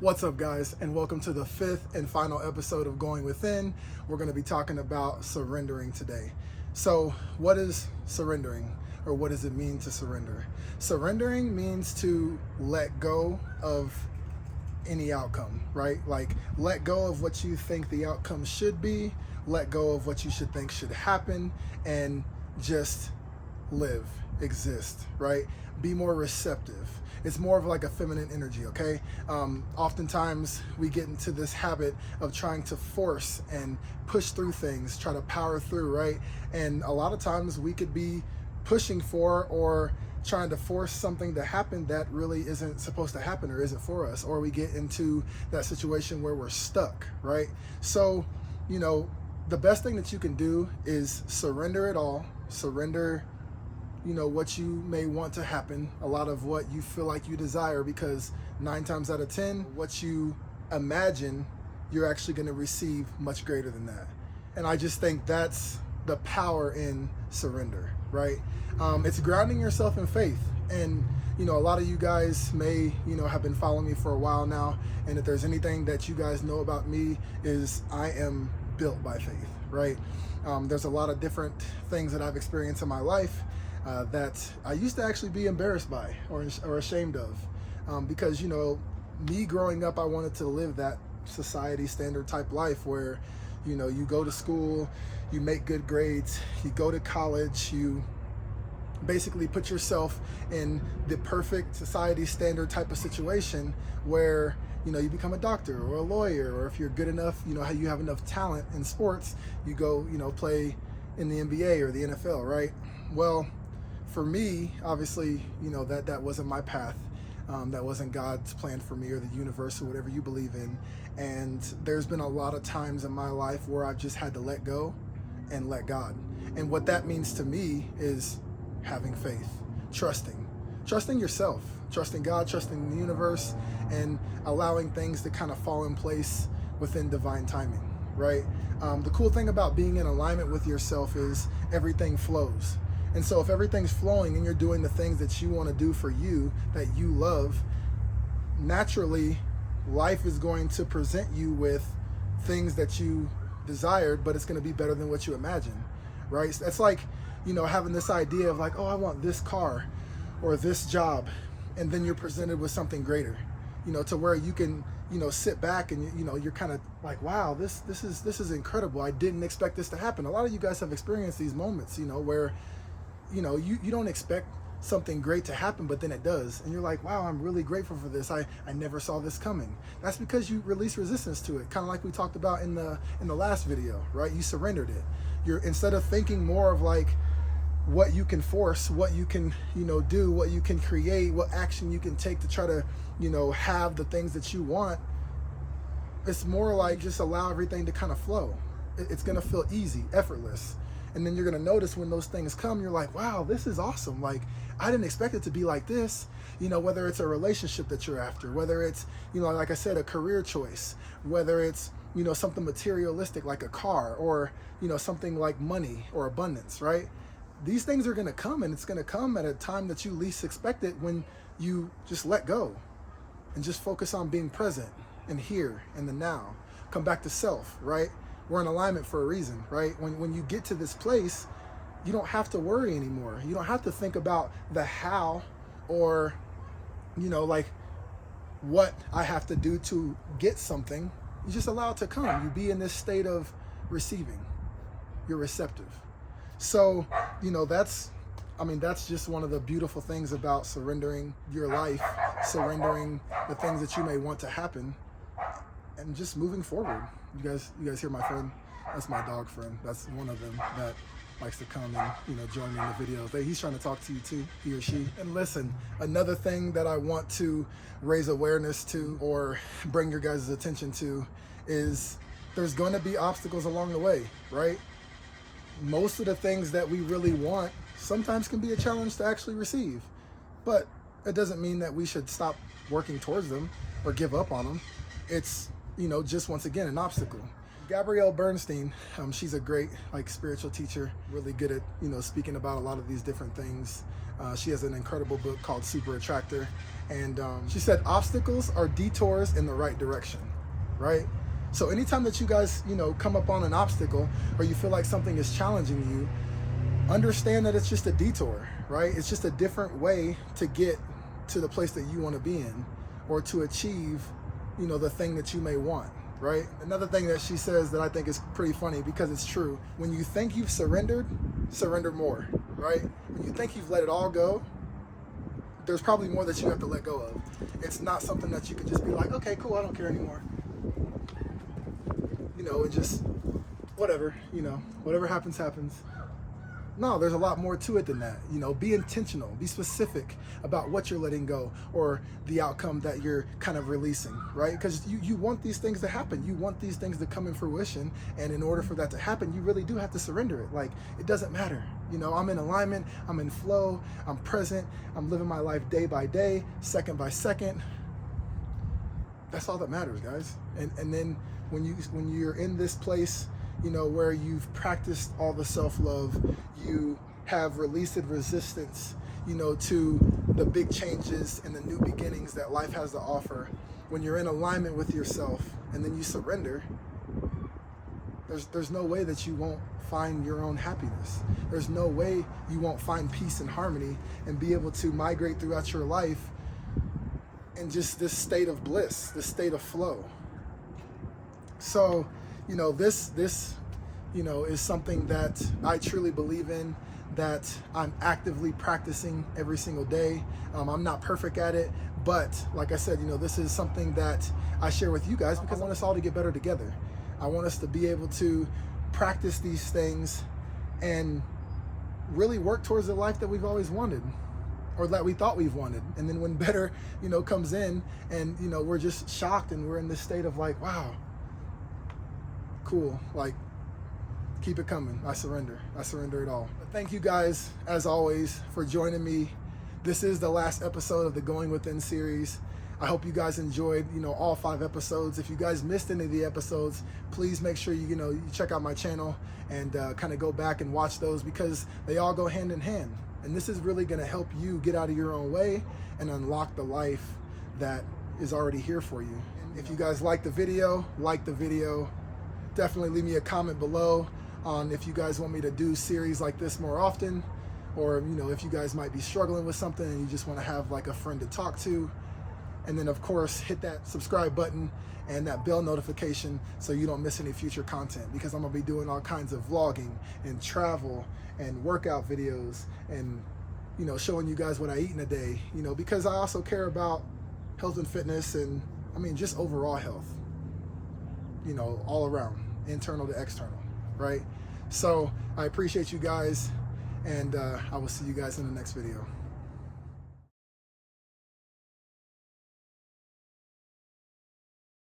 What's up, guys, and welcome to the fifth and final episode of Going Within. We're going to be talking about surrendering today. So what is surrendering, or what does it mean to surrender? Surrendering means to let go of any outcome, right? Like, let go of what you think the outcome should be, let go of what you should think should happen, and just live, exist, right? Be more receptive. It's more of like a feminine energy, okay? Oftentimes we get into this habit of trying to force and push through things, try to power through, right? And a lot of times we could be pushing for or trying to force something to happen that really isn't supposed to happen or isn't for us, or we get into that situation where we're stuck, right? So, the best thing that you can do is surrender it all, surrender what you may want to happen, a lot of what you feel like you desire, because 9 times out of 10, what you imagine, you're actually going to receive much greater than that. And I just think that's the power in surrender, right? It's grounding yourself in faith. And, a lot of you guys may, have been following me for a while now. And if there's anything that you guys know about me, is I am built by faith, right? There's a lot of different things that I've experienced in my life that I used to actually be embarrassed by or ashamed of, because me growing up, I wanted to live that society standard type life where you go to school, you make good grades, you go to college, you basically put yourself in the perfect society standard type of situation where you become a doctor or a lawyer, or if you're good enough, how you have enough talent in sports, you go play in the NBA or the NFL, right? Well, for me, obviously, that wasn't my path. That wasn't God's plan for me, or the universe, or whatever you believe in. And there's been a lot of times in my life where I've just had to let go and let God. And what that means to me is having faith, trusting yourself, trusting God, trusting the universe, and allowing things to kind of fall in place within divine timing, right? The cool thing about being in alignment with yourself is everything flows. And so if everything's flowing and you're doing the things that you want to do for you, that you love, naturally life is going to present you with things that you desired, but it's going to be better than what you imagined, right? So that's like, having this idea of like, oh, I want this car or this job. And then you're presented with something greater, to where you can, sit back and, you're kind of like, wow, this is incredible. I didn't expect this to happen. A lot of you guys have experienced these moments, where you don't expect something great to happen, but then it does. And you're like, wow, I'm really grateful for this. I never saw this coming. That's because you release resistance to it. Kind of like we talked about in the last video, right? You surrendered it. Instead of thinking more of like what you can force, what you can, do, what you can create, what action you can take to try to, have the things that you want. It's more like just allow everything to kind of flow. It's going to feel easy, effortless. And then you're going to notice when those things come, you're like, wow, this is awesome. Like, I didn't expect it to be like this, whether it's a relationship that you're after, whether it's, like I said, a career choice, whether it's, something materialistic like a car, or, something like money or abundance, right? These things are going to come, and it's going to come at a time that you least expect it, when you just let go and just focus on being present and here and the now. Come back to self, right? We're in alignment for a reason, right? When you get to this place, you don't have to worry anymore. You don't have to think about the how, or, like what I have to do to get something. You just allow it to come. You be in this state of receiving. You're receptive. So, that's just one of the beautiful things about surrendering your life, surrendering the things that you may want to happen, and just moving forward. You guys hear my friend? That's my dog friend. That's one of them that likes to come and join me in the videos. He's trying to talk to you too, he or she. And listen, another thing that I want to raise awareness to, or bring your guys' attention to, is there's going to be obstacles along the way, right? Most of the things that we really want sometimes can be a challenge to actually receive, but it doesn't mean that we should stop working towards them or give up on them. It's just once again an obstacle. Gabrielle Bernstein, she's a great spiritual teacher, really good at speaking about a lot of these different things. She has an incredible book called Super Attractor, and she said obstacles are detours in the right direction, right? So anytime that you guys come up on an obstacle or you feel like something is challenging you, understand that it's just a detour, right? It's just a different way to get to the place that you want to be in, or to achieve the thing that you may want, right? Another thing that she says that I think is pretty funny, because it's true: when you think you've surrendered, surrender more, right? When you think you've let it all go, there's probably more that you have to let go of. It's not something that you can just be like, okay, cool, I don't care anymore. And just whatever, whatever happens, happens. No, there's a lot more to it than that. Be intentional, be specific about what you're letting go, or the outcome that you're kind of releasing, right? Because you want these things to happen. You want these things to come in fruition. And in order for that to happen, you really do have to surrender it. It doesn't matter. I'm in alignment, I'm in flow, I'm present, I'm living my life day by day, second by second. That's all that matters, guys. And then when you're in this place, where you've practiced all the self-love, you have released resistance, to the big changes and the new beginnings that life has to offer. When you're in alignment with yourself and then you surrender, there's no way that you won't find your own happiness. There's no way you won't find peace and harmony and be able to migrate throughout your life in just this state of bliss, this state of flow. So, this is something that I truly believe in, that I'm actively practicing every single day. I'm not perfect at it, but like I said, this is something that I share with you guys because I want us all to get better together. I want us to be able to practice these things and really work towards the life that we've always wanted, or that we thought we've wanted. And then when better, comes in, and, we're just shocked and we're in this state of wow, cool, keep it coming. I surrender it all. But thank you guys, as always, for joining me. This is the last episode of the Going Within series. I hope you guys enjoyed, all 5 episodes. If you guys missed any of the episodes, please make sure you check out my channel and kind of go back and watch those, because they all go hand in hand. And this is really going to help you get out of your own way and unlock the life that is already here for you. If you guys like the video, definitely leave me a comment below on if you guys want me to do series like this more often, or if you guys might be struggling with something and you just want to have a friend to talk to. And then of course, hit that subscribe button and that bell notification so you don't miss any future content, because I'm gonna be doing all kinds of vlogging and travel and workout videos, and showing you guys what I eat in a day, because I also care about health and fitness, and just overall health, all around, internal to external, right? So I appreciate you guys, and I will see you guys in the next video.